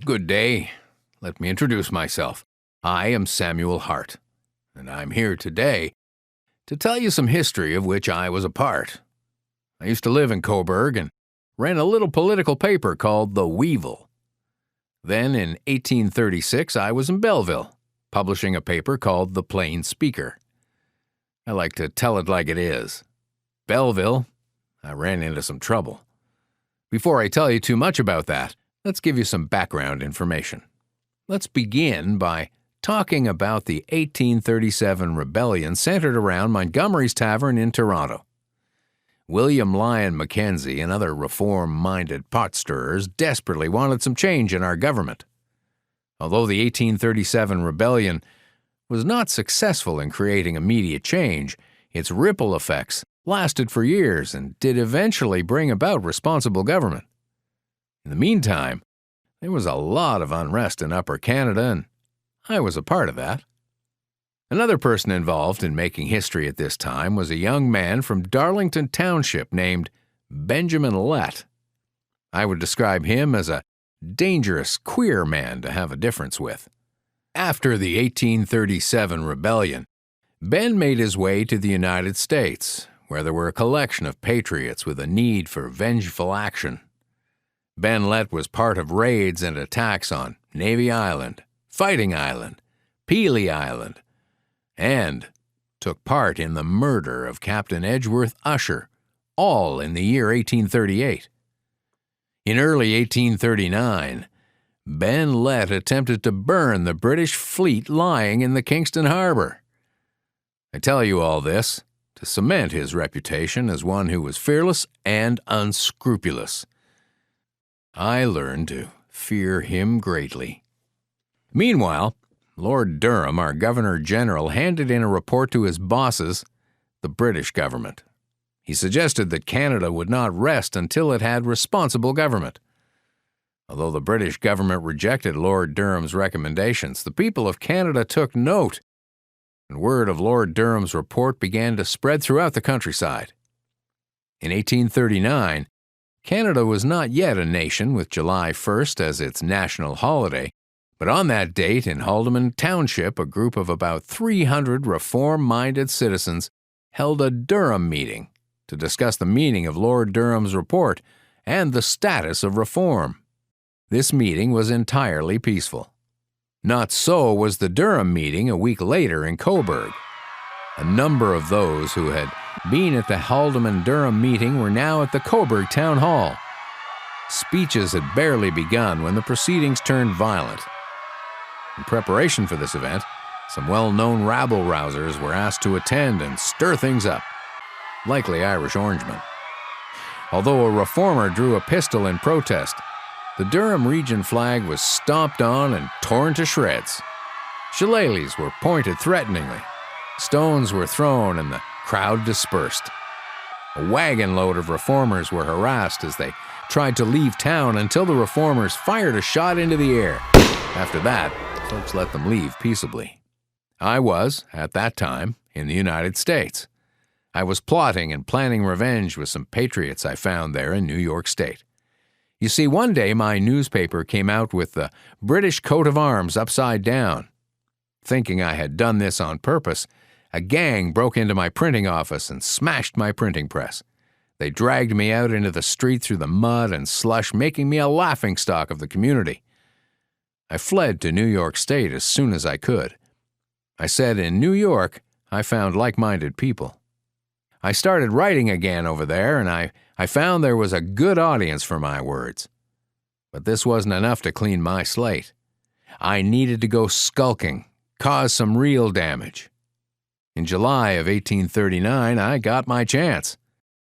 Good day. Let me introduce myself. I am Samuel Hart, and I'm here today to tell you some history of which I was a part. I used to live in Cobourg and ran a little political paper called The Weevil. Then in 1836, I was in Belleville, publishing a paper called The Plain Speaker. I like to tell it like it is. Belleville, I ran into some trouble. Before I tell you too much about that, let's give you some background information. Let's begin by talking about the 1837 rebellion centered around Montgomery's Tavern in Toronto. William Lyon Mackenzie and other reform-minded pot-stirrers desperately wanted some change in our government. Although the 1837 rebellion was not successful in creating immediate change, its ripple effects lasted for years and did eventually bring about responsible government. In the meantime, there was a lot of unrest in Upper Canada, and I was a part of that. Another person involved in making history at this time was a young man from Darlington Township named Benjamin Lett. I would describe him as a dangerous, queer man to have a difference with. After the 1837 rebellion, Ben made his way to the United States, where there were a collection of patriots with a need for vengeful action. Ben Lett was part of raids and attacks on Navy Island, Fighting Island, Pelee Island, and took part in the murder of Captain Edgeworth Usher, all in the year 1838. In early 1839, Ben Lett attempted to burn the British fleet lying in the Kingston Harbor. I tell you all this to cement his reputation as one who was fearless and unscrupulous. I learned to fear him greatly. Meanwhile, Lord Durham, our Governor-General, handed in a report to his bosses, the British government. He suggested that Canada would not rest until it had responsible government. Although the British government rejected Lord Durham's recommendations, the people of Canada took note, and word of Lord Durham's report began to spread throughout the countryside. In 1839, Canada was not yet a nation with July 1st as its national holiday, but on that date in Haldimand Township, a group of about 300 reform-minded citizens held a Durham meeting to discuss the meaning of Lord Durham's report and the status of reform. This meeting was entirely peaceful. Not so was the Durham meeting a week later in Cobourg. A number of those who had been at the Haldimand-Durham meeting were now at the Cobourg Town Hall. Speeches had barely begun when the proceedings turned violent. In preparation for this event, some well-known rabble-rousers were asked to attend and stir things up, likely Irish Orangemen. Although a reformer drew a pistol in protest, the Durham region flag was stomped on and torn to shreds. Shillelaghs were pointed threateningly. Stones were thrown and the crowd dispersed. A wagon load of reformers were harassed as they tried to leave town until the reformers fired a shot into the air. After that, folks let them leave peaceably. I was, at that time, in the United States. I was plotting and planning revenge with some patriots I found there in New York State. You see, one day my newspaper came out with the British coat of arms upside down. Thinking I had done this on purpose, a gang broke into my printing office and smashed my printing press. They dragged me out into the street through the mud and slush, making me a laughingstock of the community. I fled to New York State as soon as I could. I said in New York I found like-minded people. I started writing again over there, and I found there was a good audience for my words. But this wasn't enough to clean my slate. I needed to go skulking, cause some real damage. In July of 1839, I got my chance.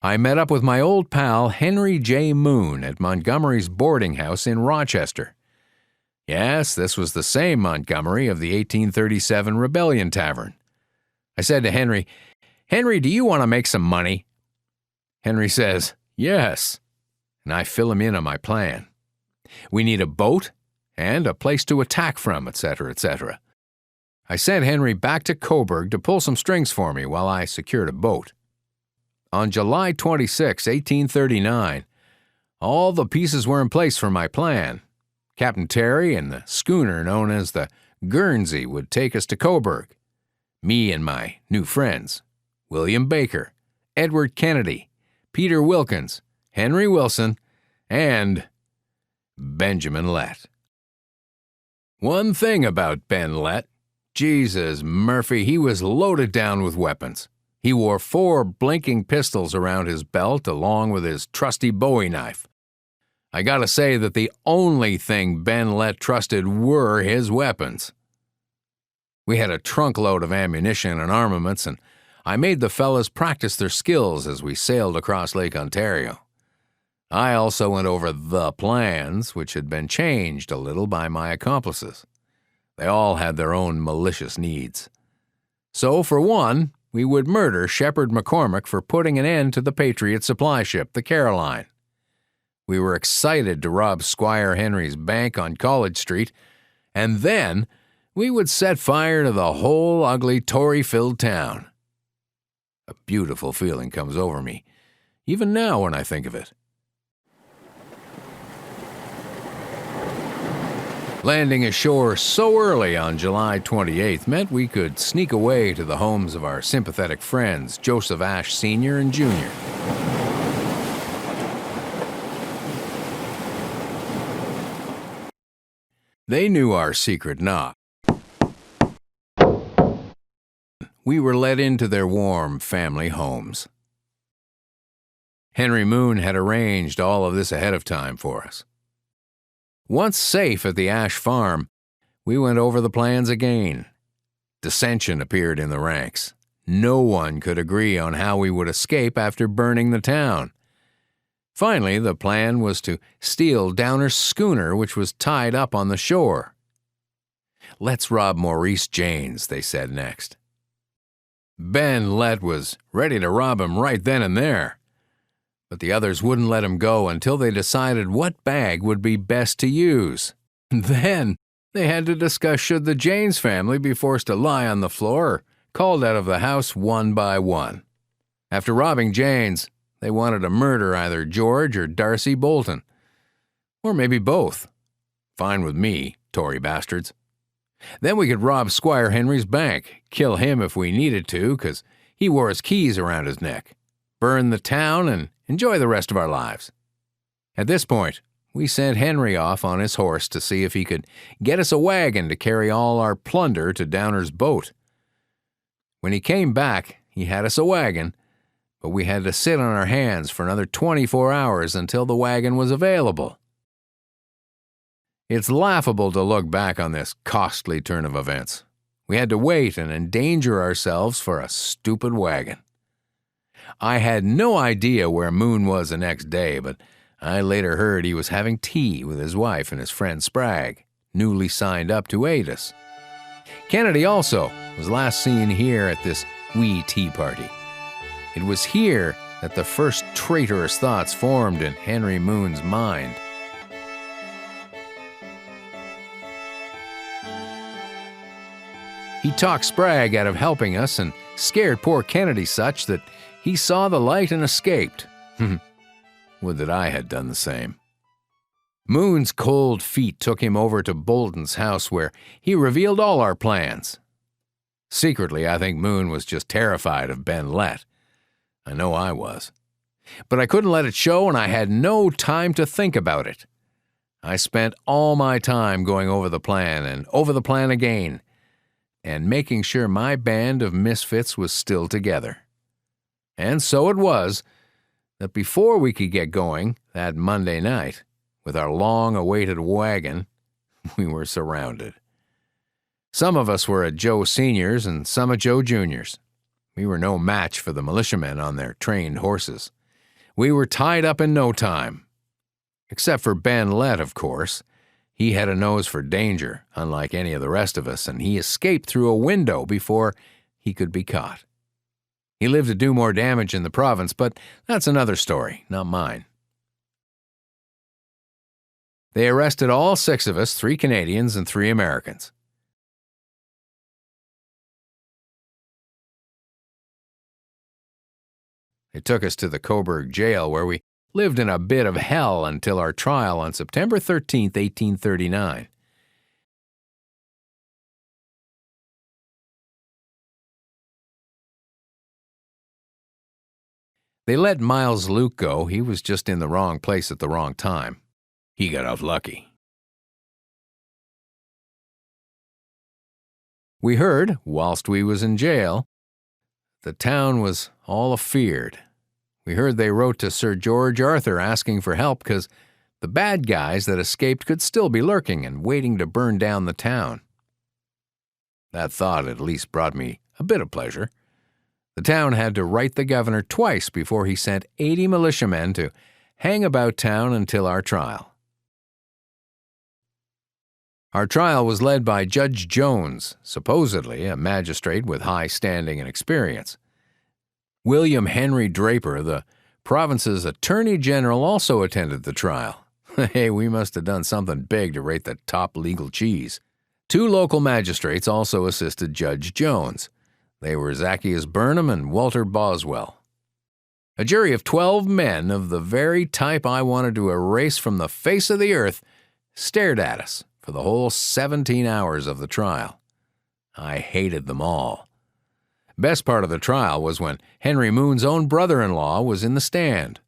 I met up with my old pal Henry J. Moon at Montgomery's boarding house in Rochester. Yes, this was the same Montgomery of the 1837 Rebellion Tavern. I said to Henry, "Henry, do you want to make some money?" Henry says, "Yes," and I fill him in on my plan. We need a boat and a place to attack from, etc., etc. I sent Henry back to Cobourg to pull some strings for me while I secured a boat. On July 26, 1839, all the pieces were in place for my plan. Captain Terry and the schooner known as the Guernsey would take us to Cobourg. Me and my new friends, William Baker, Edward Kennedy, Peter Wilkins, Henry Wilson, and Benjamin Lett. One thing about Ben Lett, Jesus Murphy, he was loaded down with weapons. He wore 4 blinking pistols around his belt along with his trusty Bowie knife. I gotta say that the only thing Ben Lett trusted were his weapons. We had a trunk load of ammunition and armaments, and I made the fellas practice their skills as we sailed across Lake Ontario. I also went over the plans, which had been changed a little by my accomplices. They all had their own malicious needs. So, for one, we would murder Shepard McCormick for putting an end to the Patriot supply ship, the Caroline. We were excited to rob Squire Henry's bank on College Street, and then we would set fire to the whole ugly Tory-filled town. A beautiful feeling comes over me, even now when I think of it. Landing ashore so early on July 28th meant we could sneak away to the homes of our sympathetic friends, Joseph Ashe Sr. and Jr. They knew our secret knock. We were let into their warm family homes. Henry Moon had arranged all of this ahead of time for us. Once safe at the Ashe farm, we went over the plans again. Dissension appeared in the ranks. No one could agree on how we would escape after burning the town. Finally, the plan was to steal Downer's schooner, which was tied up on the shore. "Let's rob Maurice Janes," they said next. Ben Lett was ready to rob him right then and there, but the others wouldn't let him go until they decided what bag would be best to use. Then they had to discuss should the Janes family be forced to lie on the floor or called out of the house one by one. After robbing Janes, they wanted to murder either George or Darcy Bolton. Or maybe both. Fine with me, Tory bastards. Then we could rob Squire Henry's bank, kill him if we needed to, 'cause he wore his keys around his neck, burn the town, and enjoy the rest of our lives. At this point, we sent Henry off on his horse to see if he could get us a wagon to carry all our plunder to Downer's boat. When he came back, he had us a wagon, but we had to sit on our hands for another 24 hours until the wagon was available. It's laughable to look back on this costly turn of events. We had to wait and endanger ourselves for a stupid wagon. I had no idea where Moon was the next day, but I later heard he was having tea with his wife and his friend Spragg, newly signed up to aid us. Kennedy also was last seen here at this wee tea party. It was here that the first traitorous thoughts formed in Henry Moon's mind. He talked Spragg out of helping us and scared poor Kennedy such that he saw the light and escaped. Would that I had done the same. Moon's cold feet took him over to Bolton's house where he revealed all our plans. Secretly, I think Moon was just terrified of Ben Lett. I know I was. But I couldn't let it show, and I had no time to think about it. I spent all my time going over the plan and over the plan again, and making sure my band of misfits was still together. And so it was that before we could get going that Monday night, with our long-awaited wagon, we were surrounded. Some of us were at Joe Senior's and some at Joe Junior's. We were no match for the militiamen on their trained horses. We were tied up in no time. Except for Ben Lett, of course. He had a nose for danger, unlike any of the rest of us, and he escaped through a window before he could be caught. He lived to do more damage in the province, but that's another story, not mine. They arrested all 6 of us, 3 Canadians and 3 Americans. They took us to the Cobourg jail where we lived in a bit of hell until our trial on September 13th, 1839. They let Miles Luke go. He was just in the wrong place at the wrong time. He got off lucky. We heard, whilst we was in jail, the town was all afeard. We heard they wrote to Sir George Arthur asking for help because the bad guys that escaped could still be lurking and waiting to burn down the town. That thought at least brought me a bit of pleasure. The town had to write the governor twice before he sent 80 militiamen to hang about town until our trial. Our trial was led by Judge Jones, supposedly a magistrate with high standing and experience. William Henry Draper, the province's attorney general, also attended the trial. Hey, we must have done something big to rate the top legal cheese. 2 local magistrates also assisted Judge Jones. They were Zacchaeus Burnham and Walter Boswell. A jury of 12 men of the very type I wanted to erase from the face of the earth stared at us for the whole 17 hours of the trial. I hated them all. Best part of the trial was when Henry Moon's own brother-in-law was in the stand.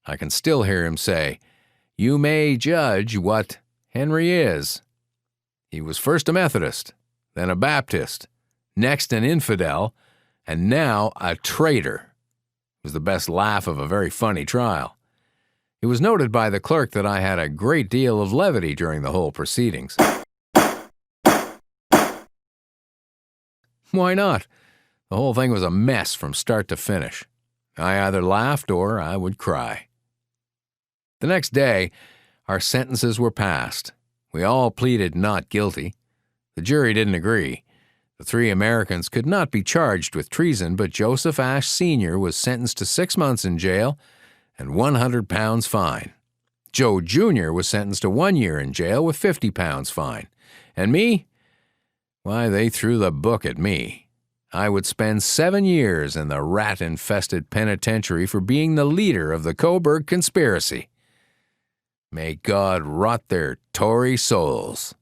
I can still hear him say, "You may judge what Henry is." He was first a Methodist, then a Baptist, next an infidel, and now a traitor. It was the best laugh of a very funny trial. It was noted by the clerk that I had a great deal of levity during the whole proceedings. Why not? The whole thing was a mess from start to finish. I either laughed or I would cry. The next day, our sentences were passed. We all pleaded not guilty. The jury didn't agree. The 3 Americans could not be charged with treason, but Joseph Ashe Sr. was sentenced to 6 months in jail and £100 fine. Joe Jr. was sentenced to 1 year in jail with £50 fine. And me? Why, they threw the book at me. I would spend 7 years in the rat-infested penitentiary for being the leader of the Cobourg Conspiracy. May God rot their Tory souls.